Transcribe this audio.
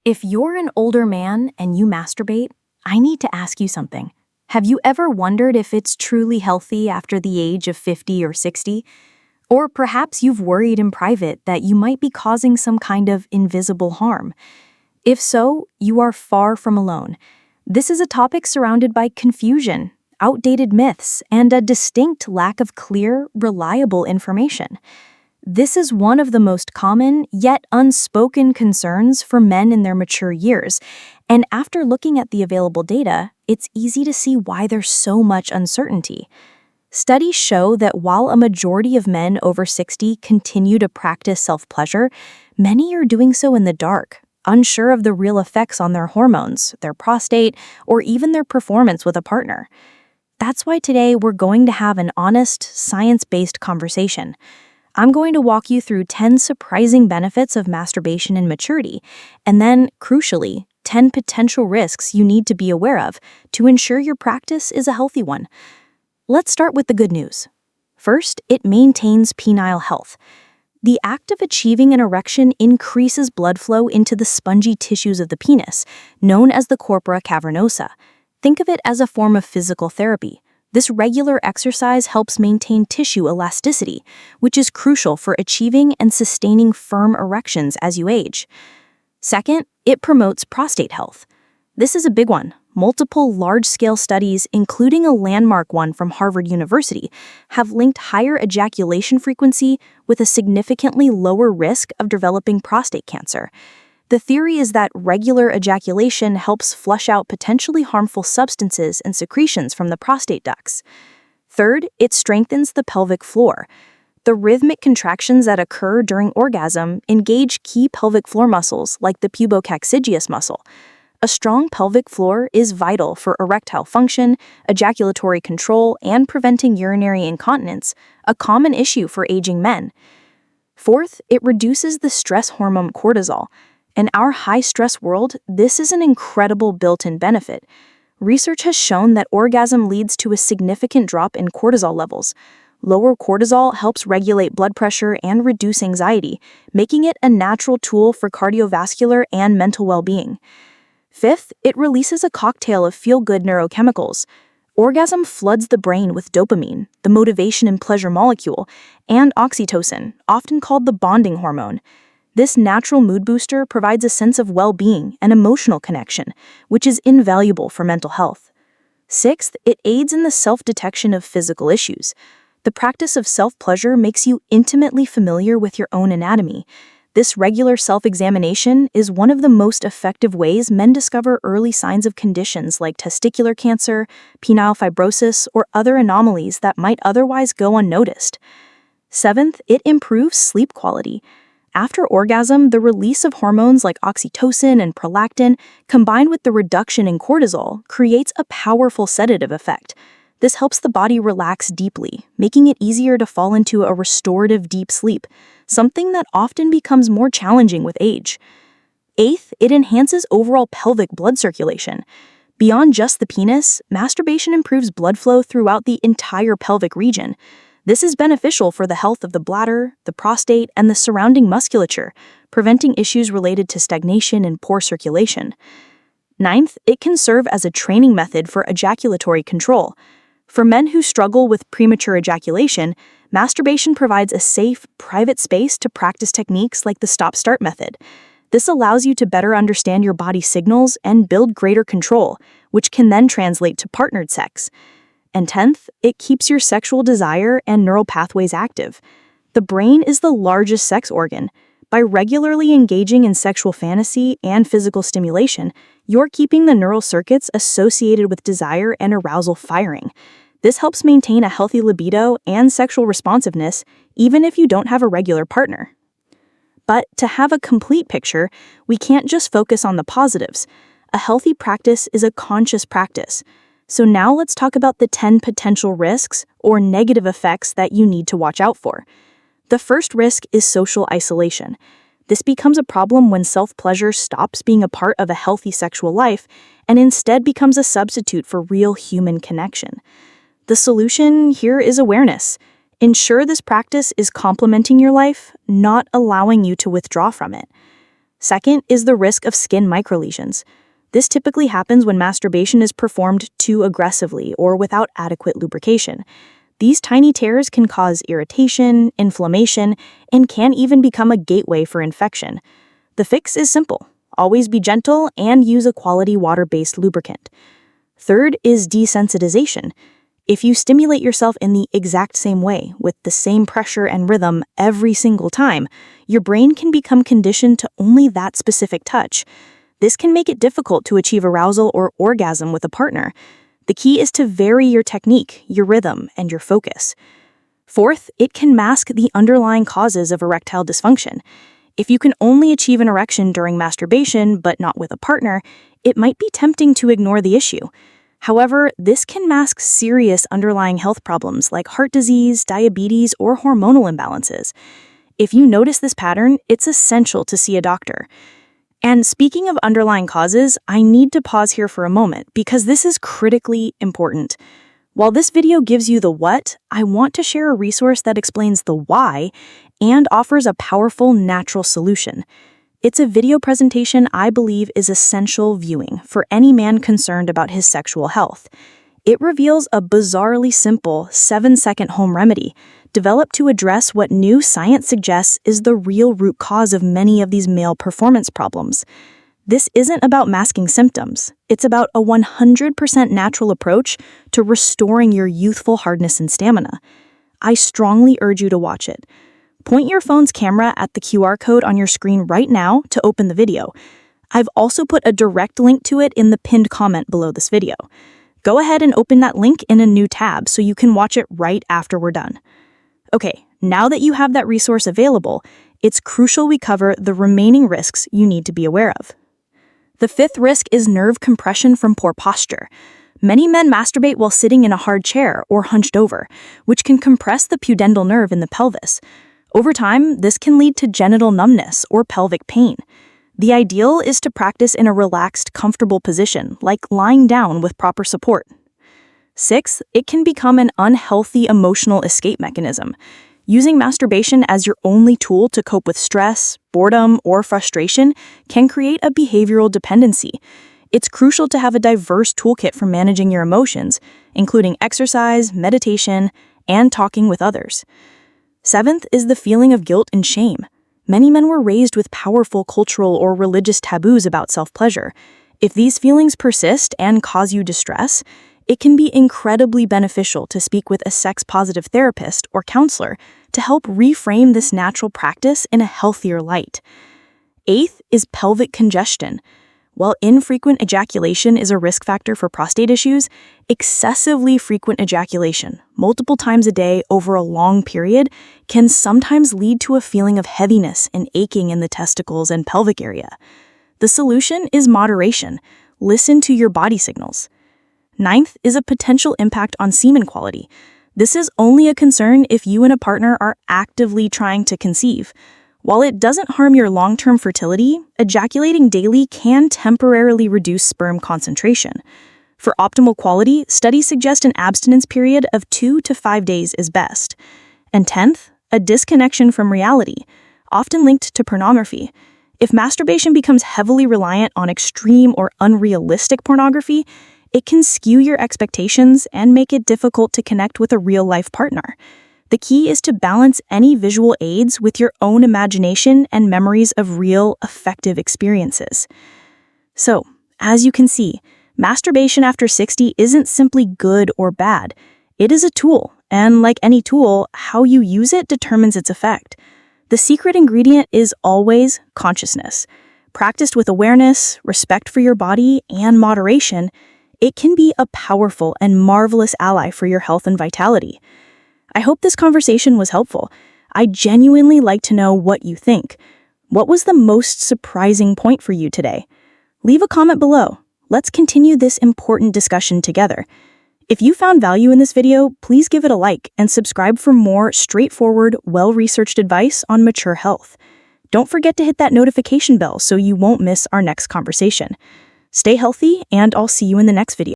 If you're an older man and you masturbate, I need to ask you something. Have you ever wondered if it's truly healthy after the age of 50 or 60? Or perhaps you've worried in private that you might be causing some kind of invisible harm. If so, you are far from alone. This is a topic surrounded by confusion, outdated myths, and a distinct lack of clear, reliable information. This is one of the most common, yet unspoken concerns for men in their mature years, and after looking at the available data, it's easy to see why there's so much uncertainty. Studies show that while a majority of men over 60 continue to practice self-pleasure, many are doing so in the dark, unsure of the real effects on their hormones, their prostate, or even their performance with a partner. That's why today we're going to have an honest, science-based conversation. I'm going to walk you through 10 surprising benefits of masturbation in maturity, and then, crucially, 10 potential risks you need to be aware of to ensure your practice is a healthy one. Let's start with the good news. First, it maintains penile health. The act of achieving an erection increases blood flow into the spongy tissues of the penis, known as the corpora cavernosa. Think of it as a form of physical therapy. This regular exercise helps maintain tissue elasticity, which is crucial for achieving and sustaining firm erections as you age. Second, it promotes prostate health. This is a big one. Multiple large-scale studies, including a landmark one from Harvard University, have linked higher ejaculation frequency with a significantly lower risk of developing prostate cancer. The theory is that regular ejaculation helps flush out potentially harmful substances and secretions from the prostate ducts. Third, it strengthens the pelvic floor. The rhythmic contractions that occur during orgasm engage key pelvic floor muscles like the pubococcygeus muscle. A strong pelvic floor is vital for erectile function, ejaculatory control, and preventing urinary incontinence, a common issue for aging men. Fourth, it reduces the stress hormone cortisol. In our high-stress world, this is an incredible built-in benefit. Research has shown that orgasm leads to a significant drop in cortisol levels. Lower cortisol helps regulate blood pressure and reduce anxiety, making it a natural tool for cardiovascular and mental well-being. Fifth, it releases a cocktail of feel-good neurochemicals. Orgasm floods the brain with dopamine, the motivation and pleasure molecule, and oxytocin, often called the bonding hormone. This natural mood booster provides a sense of well-being and emotional connection, which is invaluable for mental health. Sixth, it aids in the self-detection of physical issues. The practice of self-pleasure makes you intimately familiar with your own anatomy. This regular self-examination is one of the most effective ways men discover early signs of conditions like testicular cancer, penile fibrosis, or other anomalies that might otherwise go unnoticed. Seventh, it improves sleep quality. After orgasm, the release of hormones like oxytocin and prolactin, combined with the reduction in cortisol, creates a powerful sedative effect. This helps the body relax deeply, making it easier to fall into a restorative deep sleep, something that often becomes more challenging with age. Eighth, it enhances overall pelvic blood circulation. Beyond just the penis, masturbation improves blood flow throughout the entire pelvic region. This is beneficial for the health of the bladder, the prostate, and the surrounding musculature, preventing issues related to stagnation and poor circulation. Ninth, it can serve as a training method for ejaculatory control. For men who struggle with premature ejaculation, masturbation provides a safe, private space to practice techniques like the stop-start method. This allows you to better understand your body's signals and build greater control, which can then translate to partnered sex. And 10th, it keeps your sexual desire and neural pathways active. The brain is the largest sex organ. By regularly engaging in sexual fantasy and physical stimulation, you're keeping the neural circuits associated with desire and arousal firing. This helps maintain a healthy libido and sexual responsiveness, even if you don't have a regular partner. But to have a complete picture, we can't just focus on the positives. A healthy practice is a conscious practice. So now let's talk about the 10 potential risks or negative effects that you need to watch out for. The first risk is social isolation. This becomes a problem when self-pleasure stops being a part of a healthy sexual life and instead becomes a substitute for real human connection. The solution here is awareness. Ensure this practice is complementing your life, not allowing you to withdraw from it. Second is the risk of skin microlesions. This typically happens when masturbation is performed too aggressively or without adequate lubrication. These tiny tears can cause irritation, inflammation, and can even become a gateway for infection. The fix is simple. Always be gentle and use a quality water-based lubricant. Third is desensitization. If you stimulate yourself in the exact same way, with the same pressure and rhythm every single time, your brain can become conditioned to only that specific touch. This can make it difficult to achieve arousal or orgasm with a partner. The key is to vary your technique, your rhythm, and your focus. Fourth, it can mask the underlying causes of erectile dysfunction. If you can only achieve an erection during masturbation but not with a partner, it might be tempting to ignore the issue. However, this can mask serious underlying health problems like heart disease, diabetes, or hormonal imbalances. If you notice this pattern, it's essential to see a doctor. And speaking of underlying causes, I need to pause here for a moment because this is critically important. While this video gives you the what, I want to share a resource that explains the why and offers a powerful natural solution. It's a video presentation I believe is essential viewing for any man concerned about his sexual health. It reveals a bizarrely simple 7-second home remedy developed to address what new science suggests is the real root cause of many of these male performance problems. This isn't about masking symptoms. It's about a 100% natural approach to restoring your youthful hardness and stamina. I strongly urge you to watch it. Point your phone's camera at the QR code on your screen right now to open the video. I've also put a direct link to it in the pinned comment below this video. Go ahead and open that link in a new tab so you can watch it right after we're done. Okay, now that you have that resource available, it's crucial we cover the remaining risks you need to be aware of. The fifth risk is nerve compression from poor posture. Many men masturbate while sitting in a hard chair or hunched over, which can compress the pudendal nerve in the pelvis. Over time, this can lead to genital numbness or pelvic pain. The ideal is to practice in a relaxed, comfortable position, like lying down with proper support. 6, it can become an unhealthy emotional escape mechanism. Using masturbation as your only tool to cope with stress, boredom, or frustration can create a behavioral dependency. It's crucial to have a diverse toolkit for managing your emotions, including exercise, meditation, and talking with others. 7th is the feeling of guilt and shame. Many men were raised with powerful cultural or religious taboos about self-pleasure. If these feelings persist and cause you distress, it can be incredibly beneficial to speak with a sex-positive therapist or counselor to help reframe this natural practice in a healthier light. 8th is pelvic congestion. While infrequent ejaculation is a risk factor for prostate issues, excessively frequent ejaculation, multiple times a day over a long period, can sometimes lead to a feeling of heaviness and aching in the testicles and pelvic area. The solution is moderation. Listen to your body signals. 9th is a potential impact on semen quality. This is only a concern if you and a partner are actively trying to conceive. While it doesn't harm your long-term fertility, ejaculating daily can temporarily reduce sperm concentration. For optimal quality, studies suggest an abstinence period of 2 to 5 days is best. And 10th, a disconnection from reality, often linked to pornography. If masturbation becomes heavily reliant on extreme or unrealistic pornography, it can skew your expectations and make it difficult to connect with a real-life partner. The key is to balance any visual aids with your own imagination and memories of real, effective experiences. So, as you can see, masturbation after 60 isn't simply good or bad. It is a tool, and like any tool, how you use it determines its effect. The secret ingredient is always consciousness. Practiced with awareness, respect for your body, and moderation, it can be a powerful and marvelous ally for your health and vitality. I hope this conversation was helpful. I genuinely like to know what you think. What was the most surprising point for you today? Leave a comment below. Let's continue this important discussion together. If you found value in this video, please give it a like and subscribe for more straightforward, well-researched advice on mature health. Don't forget to hit that notification bell so you won't miss our next conversation. Stay healthy, and I'll see you in the next video.